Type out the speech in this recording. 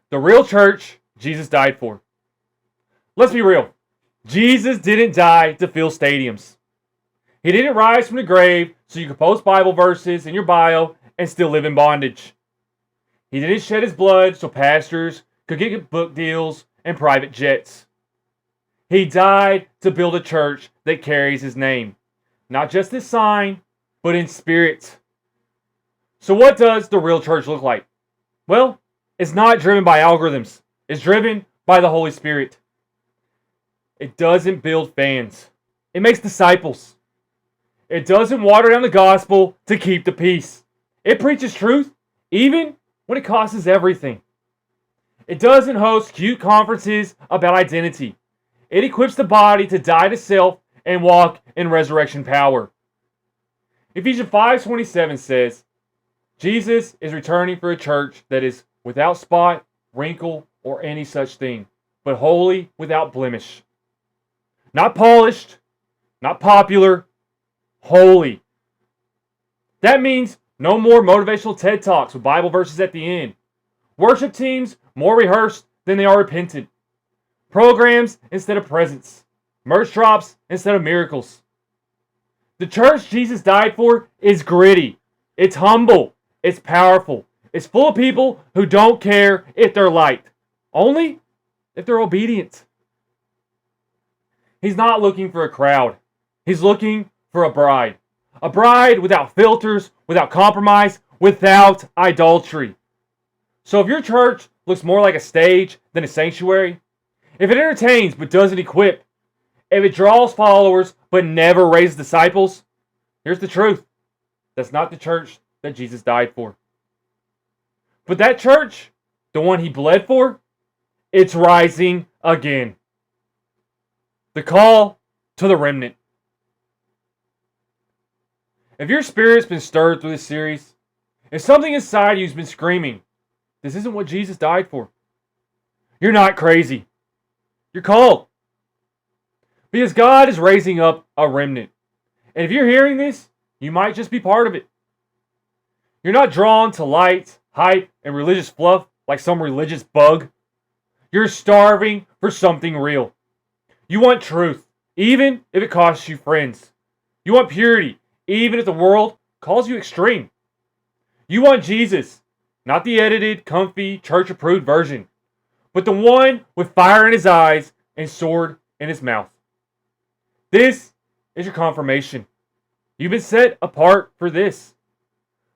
The real church Jesus died for. Let's be real. Jesus didn't die to fill stadiums. He didn't rise from the grave so you could post Bible verses in your bio and still live in bondage. He didn't shed his blood so pastors could get book deals and private jets. He died to build a church that carries his name. Not just his sign, but in spirit. So what does the real church look like? Well, it's not driven by algorithms. It's driven by the Holy Spirit. It doesn't build fans. It makes disciples. It doesn't water down the gospel to keep the peace. It preaches truth, even when it costs everything. It doesn't host cute conferences about identity. It equips the body to die to self and walk in resurrection power. Ephesians 5:27 says, Jesus is returning for a church that is without spot, wrinkle, or any such thing, but holy, without blemish. Not polished, not popular, holy. That means no more motivational TED Talks with Bible verses at the end. Worship teams more rehearsed than they are repentant. Programs instead of presents. Merch drops instead of miracles. The church Jesus died for is gritty. It's humble. It's powerful. It's full of people who don't care if they're liked. Only if they're obedient. He's not looking for a crowd. He's looking for a bride. A bride without filters, without compromise, without idolatry. So if your church looks more like a stage than a sanctuary, if it entertains but doesn't equip, if it draws followers but never raises disciples, here's the truth. That's not the church that Jesus died for. But that church, the one he bled for, it's rising again. The call to the remnant. If your spirit's been stirred through this series, if something inside you's been screaming, this isn't what Jesus died for, you're not crazy. You're called. Because God is raising up a remnant. And if you're hearing this, you might just be part of it. You're not drawn to lights, hype, and religious fluff like some religious bug. You're starving for something real. You want truth, even if it costs you friends. You want purity, even if the world calls you extreme. You want Jesus, not the edited, comfy, church-approved version, but the one with fire in his eyes and sword in his mouth. This is your confirmation. You've been set apart for this.